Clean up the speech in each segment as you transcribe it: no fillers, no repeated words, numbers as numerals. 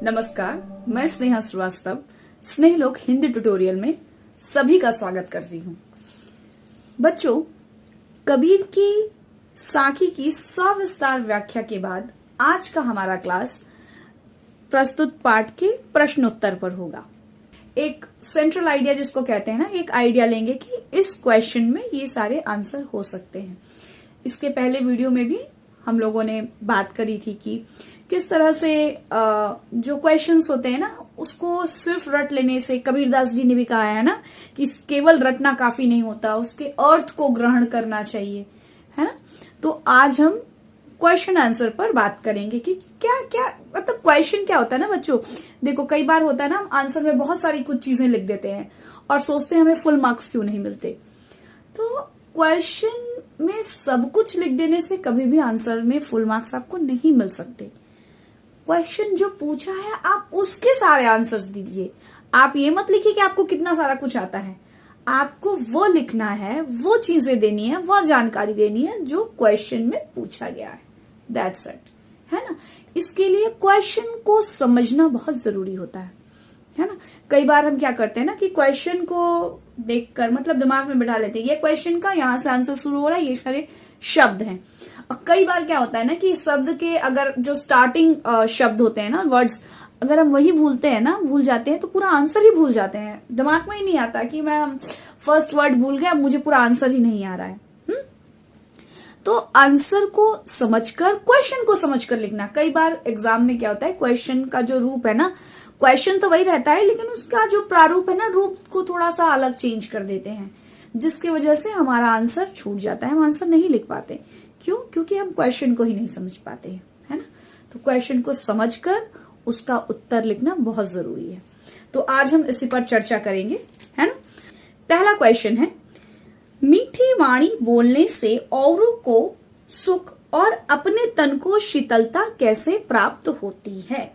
नमस्कार, मैं स्नेहा श्रीवास्तव स्नेहलोक हिंदी ट्यूटोरियल में सभी का स्वागत करती हूँ। बच्चों, कबीर की साखी की सविस्तार व्याख्या के बाद आज का हमारा क्लास प्रस्तुत पाठ के प्रश्नोत्तर पर होगा। एक सेंट्रल आइडिया जिसको कहते हैं ना, एक आइडिया लेंगे कि इस क्वेश्चन में ये सारे आंसर हो सकते हैं। इसके पहले वीडियो में भी हम लोगों ने बात करी थी कि किस तरह से जो क्वेश्चंस होते हैं ना, उसको सिर्फ रट लेने से, कबीरदास जी ने भी कहा है ना कि केवल रटना काफी नहीं होता, उसके अर्थ को ग्रहण करना चाहिए, है ना। तो आज हम क्वेश्चन आंसर पर बात करेंगे कि क्या क्या मतलब क्वेश्चन क्या होता है ना बच्चों। देखो, कई बार होता है ना, हम आंसर में बहुत सारी कुछ चीजें लिख देते हैं और सोचते हैं हमें फुल मार्क्स क्यों नहीं मिलते। तो क्वेश्चन में सब कुछ लिख देने से कभी भी आंसर में फुल मार्क्स आपको नहीं मिल सकते। क्वेश्चन जो पूछा है आप उसके सारे आंसर्स दीजिए। आप ये मत लिखिए कि आपको कितना सारा कुछ आता है। आपको वो लिखना है, वो चीजें देनी है, वो जानकारी देनी है जो क्वेश्चन में पूछा गया है। दैट्स इट, है ना। इसके लिए क्वेश्चन को समझना बहुत जरूरी होता है ना। कई बार हम क्या करते हैं ना कि क्वेश्चन को देखकर मतलब दिमाग में बिठा लेते हैं, ये क्वेश्चन का यहाँ से आंसर शुरू हो रहा है, ये सारे शब्द हैं। और कई बार क्या होता है ना कि शब्द के अगर जो स्टार्टिंग शब्द होते हैं ना, वर्ड्स, अगर हम वही भूल जाते हैं तो पूरा आंसर ही भूल जाते हैं। दिमाग में ही नहीं आता कि मैं फर्स्ट वर्ड भूल गया, मुझे पूरा आंसर ही नहीं आ रहा है। तो आंसर को समझकर, क्वेश्चन को समझकर लिखना। कई बार एग्जाम में क्या होता है, क्वेश्चन का जो रूप है ना, क्वेश्चन तो वही रहता है लेकिन उसका जो प्रारूप है ना, रूप को थोड़ा सा अलग चेंज कर देते हैं, जिसकी वजह से हमारा आंसर छूट जाता है, हम आंसर नहीं लिख पाते। क्यों? क्योंकि हम क्वेश्चन को ही नहीं समझ पाते हैं, है ना। तो क्वेश्चन को समझकर उसका उत्तर लिखना बहुत जरूरी है। तो आज हम इसी पर चर्चा करेंगे, है ना। पहला क्वेश्चन है, मीठी वाणी बोलने से औरों को सुख और अपने तन को शीतलता कैसे प्राप्त होती है।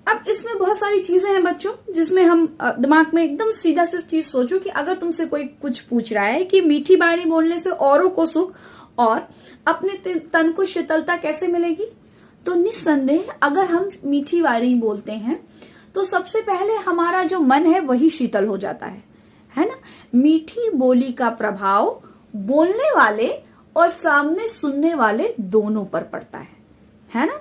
अब इसमें बहुत सारी चीजें हैं बच्चों, जिसमें हम दिमाग में एकदम सीधा सी चीज सोचो कि अगर तुमसे कोई कुछ पूछ रहा है कि मीठी वाणी बोलने से औरों को सुख और अपने तन को शीतलता कैसे मिलेगी, तो निस्संदेह अगर हम मीठी वाणी बोलते हैं तो सबसे पहले हमारा जो मन है वही शीतल हो जाता है ना। मीठी बोली का प्रभाव बोलने वाले और सामने सुनने वाले दोनों पर पड़ता है ना।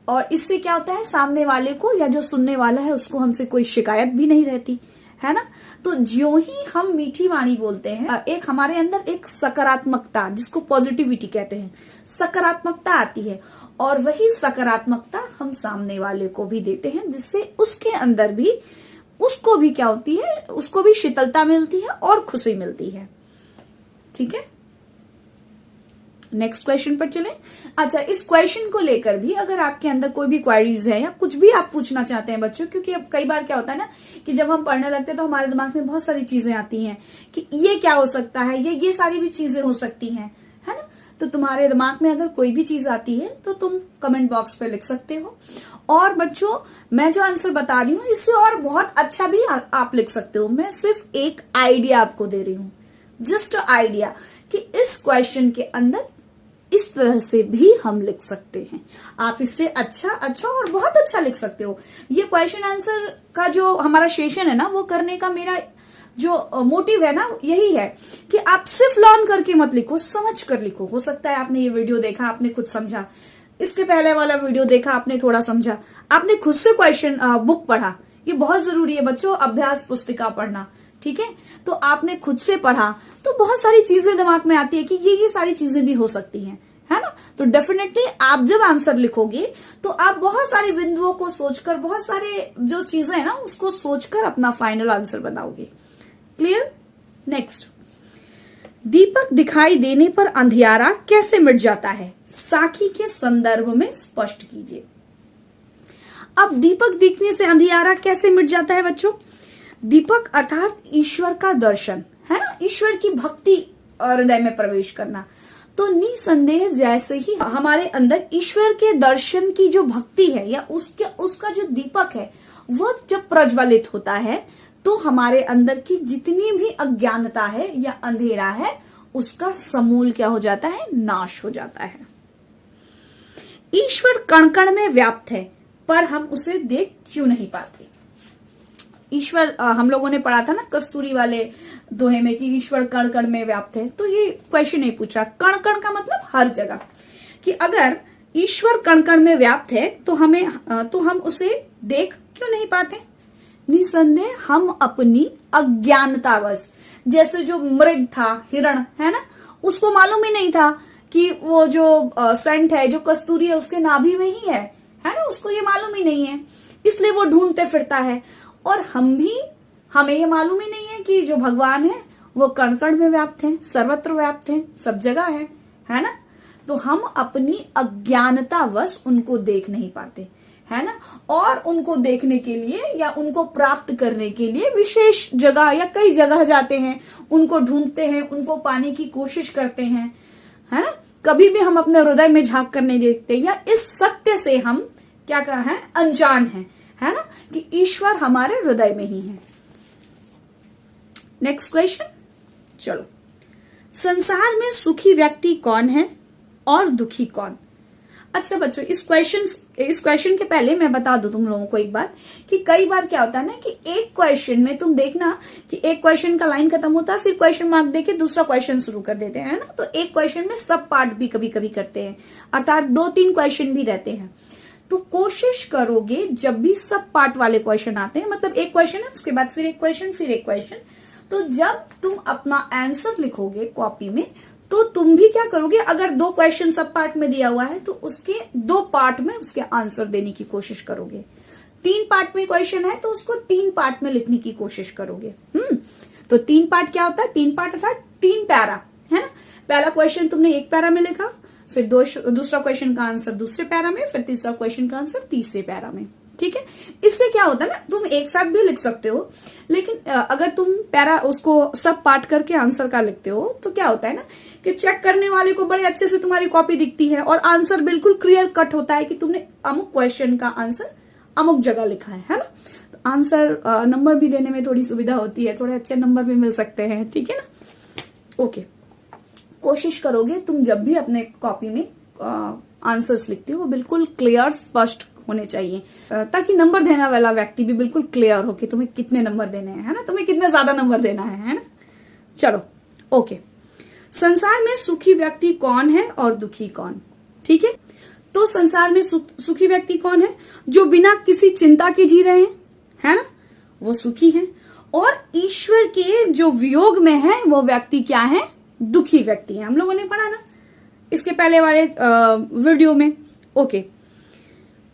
और इससे क्या होता है, सामने वाले को या जो सुनने वाला है उसको हमसे कोई शिकायत भी नहीं रहती, है ना। तो ज्यों ही हम मीठी वाणी बोलते हैं, एक हमारे अंदर एक सकारात्मकता, जिसको पॉजिटिविटी कहते हैं, सकारात्मकता आती है और वही सकारात्मकता हम सामने वाले को भी देते हैं, जिससे उसके अंदर भी उसको भी क्या होती है, उसको भी शीतलता मिलती है और खुशी मिलती है। ठीक है, नेक्स्ट क्वेश्चन पर चलें। अच्छा, इस क्वेश्चन को लेकर भी अगर आपके अंदर कोई भी क्वेरीज है या कुछ भी आप पूछना चाहते हैं बच्चों, क्योंकि अब कई बार क्या होता है ना कि जब हम पढ़ने लगते हैं तो हमारे दिमाग में बहुत सारी चीजें आती हैं कि ये क्या हो सकता है, ये सारी भी चीजें हो सकती हैं, है ना। तो तुम्हारे दिमाग में अगर कोई भी चीज आती है तो तुम कमेंट बॉक्स पे लिख सकते हो। और बच्चों, मैं जो आंसर बता रही हूँ इससे और बहुत अच्छा भी आप लिख सकते हो। मैं सिर्फ एक आइडिया आपको दे रही हूँ, जस्ट आइडिया, कि इस क्वेश्चन के अंदर इस तरह से भी हम लिख सकते हैं। आप इससे अच्छा और बहुत अच्छा लिख सकते हो। ये क्वेश्चन आंसर का जो हमारा सेशन है ना, वो करने का मेरा जो मोटिव है ना, यही है कि आप सिर्फ लर्न करके मत लिखो, समझ कर लिखो। हो सकता है आपने ये वीडियो देखा, आपने खुद समझा, इसके पहले वाला वीडियो देखा, आपने थोड़ा समझा, आपने खुद से क्वेश्चन बुक पढ़ा। ये बहुत जरूरी है बच्चों, अभ्यास पुस्तिका पढ़ना, ठीक है। तो आपने खुद से पढ़ा तो बहुत सारी चीजें दिमाग में आती है कि ये सारी चीजें भी हो सकती हैं, है ना। तो डेफिनेटली आप जब आंसर लिखोगे तो आप बहुत सारी बिंदुओं को सोचकर, बहुत सारे जो चीजें है ना उसको सोचकर अपना फाइनल आंसर बनाओगे। क्लियर। नेक्स्ट, दीपक दिखाई देने पर अंधियारा कैसे मिट जाता है, साखी के संदर्भ में स्पष्ट कीजिए। अब दीपक दिखने से अंधियारा कैसे मिट जाता है बच्चों। दीपक अर्थात ईश्वर का दर्शन, है ना, ईश्वर की भक्ति हृदय में प्रवेश करना। तो निसंदेह जैसे ही हमारे अंदर ईश्वर के दर्शन की जो भक्ति है या उसका जो दीपक है वो जब प्रज्वलित होता है तो हमारे अंदर की जितनी भी अज्ञानता है या अंधेरा है उसका समूल क्या हो जाता है, नाश हो जाता है। ईश्वर कण कण में व्याप्त है, पर हम उसे देख क्यों नहीं पाते। ईश्वर, हम लोगों ने पढ़ा था ना कस्तूरी वाले दोहे में कि ईश्वर कण कण में व्याप्त है। तो ये क्वेश्चन नहीं पूछा, कण कण का मतलब हर जगह, कि अगर ईश्वर कण कण में व्याप्त है तो हम उसे देख क्यों नहीं पाते। निसंदेह हम अपनी अज्ञानतावश, जैसे जो मृग था, हिरण है ना, उसको मालूम ही नहीं था कि वो जो सेंट है, जो कस्तूरी है, उसके नाभि में ही है ना, उसको ये मालूम ही नहीं है, इसलिए वो ढूंढते फिरता है। और हमें ये मालूम ही नहीं है कि जो भगवान है वो कण कण में व्याप्त है, सर्वत्र व्याप्त है, सब जगह है ना। तो हम अपनी अज्ञानतावश उनको देख नहीं पाते, है ना। और उनको देखने के लिए या उनको प्राप्त करने के लिए विशेष जगह या कई जगह जाते हैं, उनको ढूंढते हैं, उनको पाने की कोशिश करते हैं, है ना। कभी भी हम अपने हृदय में झांक कर नहीं देखते, या इस सत्य से हम क्या कहा है, अनजान है ना, कि ईश्वर हमारे हृदय में ही है। नेक्स्ट क्वेश्चन, चलो। संसार में सुखी व्यक्ति कौन है और दुखी कौन। अच्छा बच्चों, इस क्वेश्चन के पहले मैं बता दूं तुम लोगों को एक बात, कि कई बार क्या होता है ना कि एक क्वेश्चन में तुम देखना कि एक क्वेश्चन का लाइन खत्म होता है, फिर क्वेश्चन मार्क देके दूसरा क्वेश्चन शुरू कर देते हैं, है ना। तो एक क्वेश्चन में सब पार्ट भी कभी कभी करते हैं, अर्थात 2-3 क्वेश्चन भी रहते हैं। तो कोशिश करोगे जब भी सब पार्ट वाले क्वेश्चन आते हैं, मतलब एक क्वेश्चन है उसके बाद फिर एक क्वेश्चन, फिर एक क्वेश्चन, तो जब तुम अपना आंसर लिखोगे कॉपी में, तो तुम भी क्या करोगे, अगर 2 क्वेश्चन सब पार्ट में दिया हुआ है तो उसके 2 पार्ट में उसके आंसर देने की कोशिश करोगे। 3 पार्ट में क्वेश्चन है तो उसको 3 पार्ट में लिखने की कोशिश करोगे। तो 3 पार्ट क्या होता है, 3 पार्ट अर्थात 3 पैरा, है ना। पहला क्वेश्चन तुमने 1 पैरा में लिखा, फिर दूसरा क्वेश्चन का आंसर दूसरे पैरा में, फिर तीसरा क्वेश्चन का आंसर तीसरे पैरा में, ठीक है। इससे क्या होता है ना, तुम एक साथ भी लिख सकते हो, लेकिन अगर तुम पैरा उसको सब पार्ट करके आंसर का लिखते हो तो क्या होता है ना कि चेक करने वाले को बड़े अच्छे से तुम्हारी कॉपी दिखती है और आंसर बिल्कुल क्लियर कट होता है कि तुमने अमुक क्वेश्चन का आंसर अमुक जगह लिखा है ना। तो आंसर नंबर भी देने में थोड़ी सुविधा होती है, थोड़े अच्छे नंबर भी मिल सकते हैं, ठीक है ना। ओके, कोशिश करोगे तुम जब भी अपने कॉपी में आंसर्स लिखते हो वो बिल्कुल क्लियर, स्पष्ट होने चाहिए, ताकि नंबर देने वाला व्यक्ति भी बिल्कुल क्लियर हो कि तुम्हें कितने नंबर देने हैं, है ना, तुम्हें कितना ज्यादा नंबर देना है ना। चलो ओके, संसार में सुखी व्यक्ति कौन है और दुखी कौन, ठीक है। तो संसार में सुखी व्यक्ति कौन है, जो बिना किसी चिंता के जी रहे हैं, है ना, वो सुखी है। और ईश्वर के जो वियोग में है वो व्यक्ति क्या है, दुखी व्यक्ति है। हम लोगों ने पढ़ा ना इसके पहले वाले वीडियो में। ओके,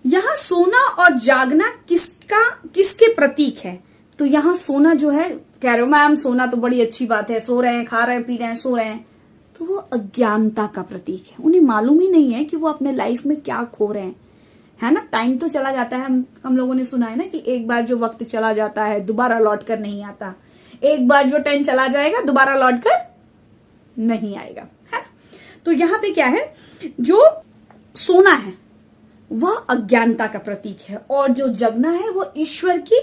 यहां सोना और जागना किसके प्रतीक है। तो यहां सोना जो है, कह रहे हो मैम सोना तो बड़ी अच्छी बात है, सो रहे हैं, खा रहे हैं, पी रहे हैं, सो रहे हैं, तो वो अज्ञानता का प्रतीक है। उन्हें मालूम ही नहीं है कि वो अपने लाइफ में क्या खो रहे हैं, है ना। टाइम तो चला जाता है, हम लोगों ने सुना है ना कि एक बार जो वक्त चला जाता है दोबारा लौट कर नहीं आता, एक बार जो टाइम चला जाएगा दोबारा लौट कर नहीं आएगा, है ना। तो यहाँ पे क्या है, जो सोना है वह अज्ञानता का प्रतीक है और जो जगना है वो ईश्वर की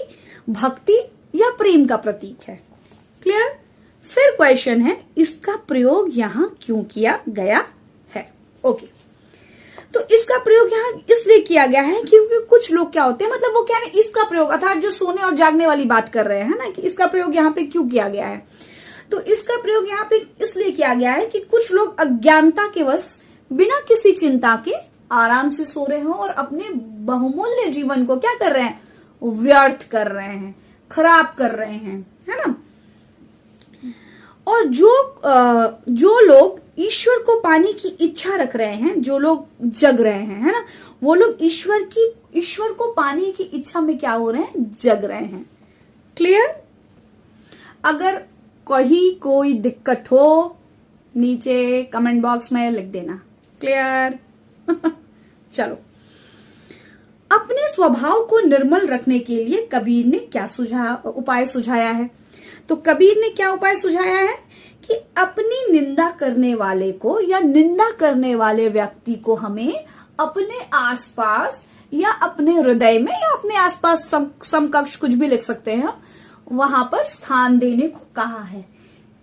भक्ति या प्रेम का प्रतीक है। क्लियर। फिर क्वेश्चन है, इसका प्रयोग यहां क्यों किया गया है। ओके, तो इसका प्रयोग यहां इसलिए किया गया है क्योंकि कुछ लोग क्या होते हैं, मतलब वो क्या है, इसका प्रयोग अर्थात जो सोने और जागने वाली बात कर रहे हैं ना, कि इसका प्रयोग यहाँ पे क्यों किया गया है। तो इसका प्रयोग यहाँ पे इसलिए किया गया है कि कुछ लोग अज्ञानता के वश बिना किसी चिंता के आराम से सो रहे हो और अपने बहुमूल्य जीवन को क्या कर रहे हैं, व्यर्थ कर रहे हैं, खराब कर रहे हैं, है ना। और जो लोग ईश्वर को पाने की इच्छा रख रहे हैं, जो लोग जग रहे हैं, है ना, वो लोग ईश्वर को पाने की इच्छा में क्या हो रहे हैं, जग रहे हैं। क्लियर। अगर कहीं कोई दिक्कत हो नीचे कमेंट बॉक्स में लिख देना। क्लियर। चलो, अपने स्वभाव को निर्मल रखने के लिए कबीर ने क्या उपाय सुझाया है। तो कबीर ने क्या उपाय सुझाया है कि अपनी निंदा करने वाले को या निंदा करने वाले व्यक्ति को हमें अपने आसपास या अपने हृदय में या अपने आसपास समकक्ष कुछ भी लिख सकते हैं, वहां पर स्थान देने को कहा है।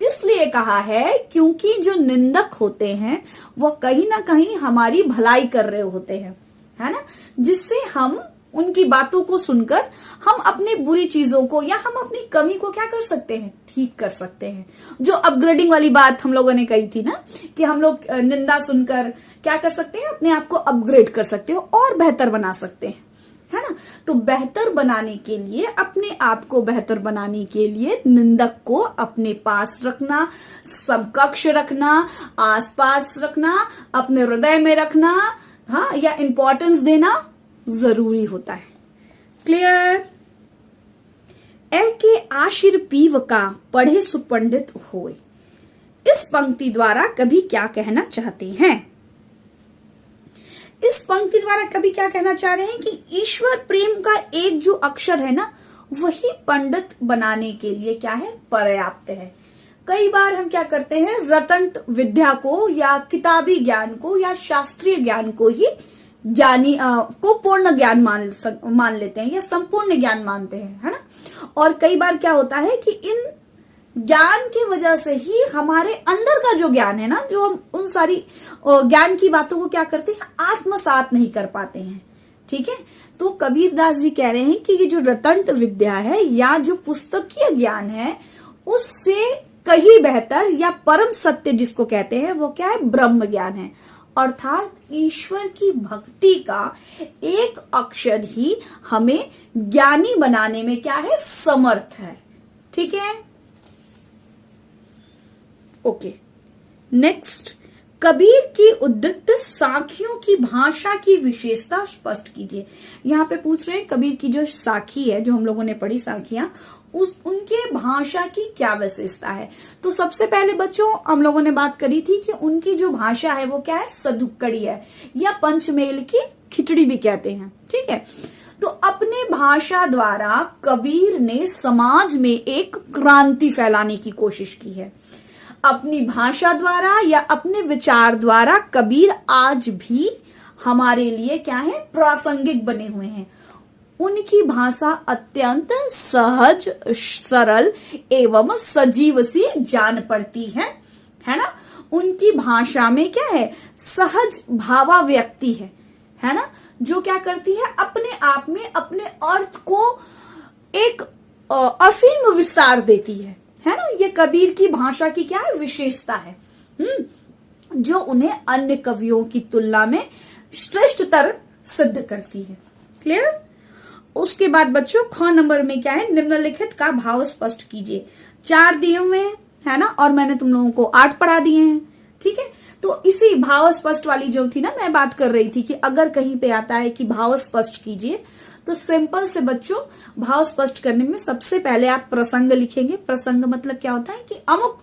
इसलिए कहा है क्योंकि जो निंदक होते हैं वो कहीं ना कहीं हमारी भलाई कर रहे होते हैं, है ना, जिससे हम उनकी बातों को सुनकर हम अपनी बुरी चीजों को या हम अपनी कमी को क्या कर सकते हैं, ठीक कर सकते हैं। जो अपग्रेडिंग वाली बात हम लोगों ने कही थी ना, कि हम लोग निंदा सुनकर क्या कर सकते हैं, अपने आप को अपग्रेड कर सकते हो और बेहतर बना सकते हैं, है ना। तो बेहतर बनाने के लिए, अपने आप को बेहतर बनाने के लिए निंदक को अपने पास रखना, समकक्ष रखना, आसपास रखना, अपने हृदय में रखना, हाँ, या इंपॉर्टेंस देना जरूरी होता है। क्लियर। ए के आशिर पीव का पढ़े सुपंडित होए, इस पंक्ति द्वारा कवि क्या कहना चाहते हैं? इस पंक्ति द्वारा कवि क्या कहना चाह रहे हैं कि ईश्वर प्रेम का एक जो अक्षर है ना, वही पंडित बनाने के लिए क्या है, पर्याप्त है। कई बार हम क्या करते हैं, रटंत विद्या को या किताबी ज्ञान को या शास्त्रीय ज्ञान को ही ज्ञानी को पूर्ण ज्ञान मान लेते हैं या संपूर्ण ज्ञान मानते हैं, है ना। और कई बार क्या होता है कि इन ज्ञान की वजह से ही हमारे अंदर का जो ज्ञान है ना, जो हम उन सारी ज्ञान की बातों को क्या करते हैं, आत्मसात नहीं कर पाते हैं। ठीक है, तो कबीरदास जी कह रहे हैं कि ये जो रटंत विद्या है या जो पुस्तकीय ज्ञान है, उससे कहीं बेहतर या परम सत्य जिसको कहते हैं वो क्या है, ब्रह्म ज्ञान है। अर्थात ईश्वर की भक्ति का एक अक्षर ही हमें ज्ञानी बनाने में क्या है, समर्थ है। ठीक है, ओके। नेक्स्ट, कबीर की उद्दित साखियों की भाषा की विशेषता स्पष्ट कीजिए। यहाँ पे पूछ रहे हैं कबीर की जो साखी है, जो हम लोगों ने पढ़ी साखियां, उनके भाषा की क्या विशेषता है। तो सबसे पहले बच्चों हम लोगों ने बात करी थी कि उनकी जो भाषा है वो क्या है, सदुक्कड़ी है या पंचमेल की खिचड़ी भी कहते हैं। ठीक है, तो अपने भाषा द्वारा कबीर ने समाज में एक क्रांति फैलाने की कोशिश की है। अपनी भाषा द्वारा या अपने विचार द्वारा कबीर आज भी हमारे लिए क्या है, प्रासंगिक बने हुए हैं। उनकी भाषा अत्यंत सहज, सरल एवं सजीव सी जान पड़ती है ना। उनकी भाषा में क्या है, सहज भावाव्यक्ति है ना, जो क्या करती है, अपने आप में अपने अर्थ को एक असीम विस्तार देती है ना। ये कबीर की भाषा की क्या है, विशेषता है, जो उन्हें अन्य कवियों की तुलना में श्रेष्ठतर सिद्ध करती है। क्लियर। उसके बाद बच्चों ख नंबर में क्या है, निम्नलिखित का भाव स्पष्ट कीजिए। 4 दिए हुए हैं, है ना, और मैंने तुम लोगों को 8 पढ़ा दिए हैं। ठीक है, तो इसी भाव स्पष्ट वाली जो थी ना, मैं बात कर रही थी कि अगर कहीं पे आता है कि भाव स्पष्ट कीजिए, तो सिंपल से बच्चों भाव स्पष्ट करने में सबसे पहले आप प्रसंग लिखेंगे। प्रसंग मतलब क्या होता है कि अमुक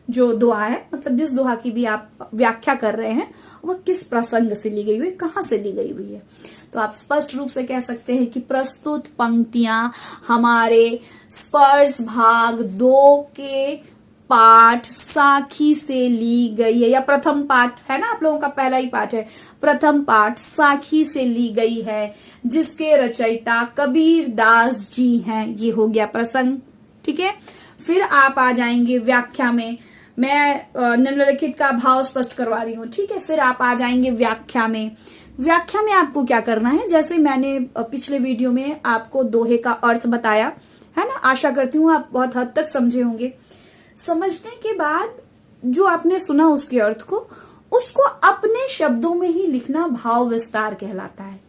जो दोहा है, मतलब जिस दोहा की भी आप व्याख्या कर रहे हैं, वह किस प्रसंग से ली गई हुई है, कहां से ली गई हुई है। तो आप स्पष्ट रूप से कह सकते हैं कि प्रस्तुत पंक्तियां हमारे स्पर्श भाग 2 के पाठ साखी से ली गई है, या प्रथम पाठ है ना, आप लोगों का पहला ही पाठ है, प्रथम पाठ साखी से ली गई है, जिसके रचयिता कबीर दास जी हैं। ये हो गया प्रसंग। ठीक है, फिर आप आ जाएंगे व्याख्या में। मैं निम्नलिखित का भाव स्पष्ट करवा रही हूँ। ठीक है, फिर आप आ जाएंगे व्याख्या में। व्याख्या में आपको क्या करना है, जैसे मैंने पिछले वीडियो में आपको दोहे का अर्थ बताया है ना, आशा करती हूँ आप बहुत हद तक समझे होंगे। समझने के बाद जो आपने सुना उसके अर्थ को, उसको अपने शब्दों में ही लिखना भाव विस्तार कहलाता है।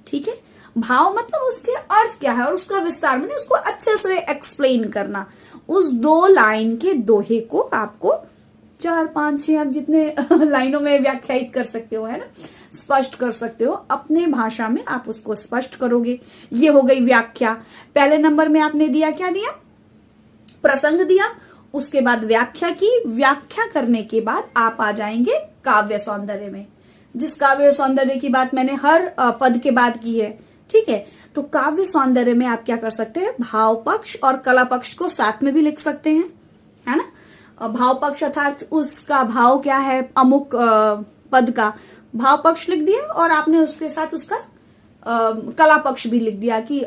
ठीक है, भाव मतलब उसके अर्थ क्या है और उसका विस्तार, मैंने उसको अच्छे से एक्सप्लेन करना। उस 2 लाइन के दोहे को आपको 4, 5, 6 आप जितने लाइनों में व्याख्यायित कर सकते हो, है ना, स्पष्ट कर सकते हो अपने भाषा में, आप उसको स्पष्ट करोगे। ये हो गई व्याख्या। पहले नंबर में आपने दिया, क्या दिया, प्रसंग दिया। उसके बाद व्याख्या की। व्याख्या करने के बाद आप आ जाएंगे काव्य सौंदर्य में, जिस काव्य सौंदर्य की बात मैंने हर पद के बाद की है। ठीक है, तो काव्य सौंदर्य में आप क्या कर सकते हैं, भाव पक्ष और कला पक्ष को साथ में भी लिख सकते हैं, है ना। भाव पक्ष अर्थात उसका भाव क्या है, अमुक पद का भाव पक्ष लिख दिया, और आपने उसके साथ उसका कला पक्ष भी लिख दिया कि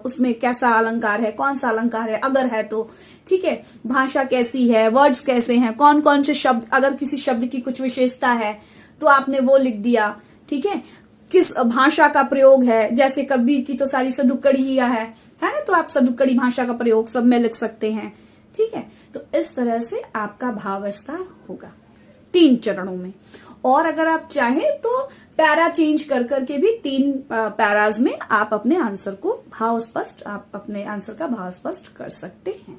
उसमें कैसा अलंकार है, कौन सा अलंकार है, अगर है तो। ठीक है, भाषा कैसी है, वर्ड्स कैसे हैं, कौन कौन से शब्द, अगर किसी शब्द की कुछ विशेषता है तो आपने वो लिख दिया। ठीक है, किस भाषा का प्रयोग है, जैसे कबीर की तो सारी सदुक्कड़ी ही है ना, तो आप सदुक्कड़ी भाषा का प्रयोग सब में लिख सकते हैं। ठीक है, तो इस तरह से आपका भाव विस्तार होगा 3 चरणों में। और अगर आप चाहें तो पैरा चेंज कर करके भी 3 पैराज में आप अपने आंसर को भाव स्पष्ट, आप अपने आंसर का भाव स्पष्ट कर सकते हैं।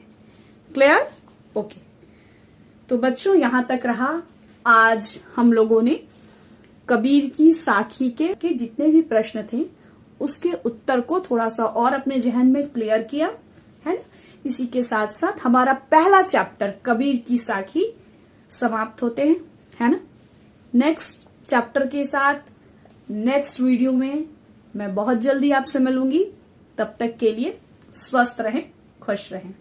क्लियर? ओके। तो बच्चों यहां तक रहा आज हम लोगों ने कबीर की साखी के जितने भी प्रश्न थे उसके उत्तर को थोड़ा सा और अपने जहन में क्लियर किया है ना। इसी के साथ साथ हमारा पहला चैप्टर कबीर की साखी समाप्त होते हैं, है ना। नेक्स्ट चैप्टर के साथ नेक्स्ट वीडियो में मैं बहुत जल्दी आपसे मिलूंगी। तब तक के लिए स्वस्थ रहें, खुश रहें।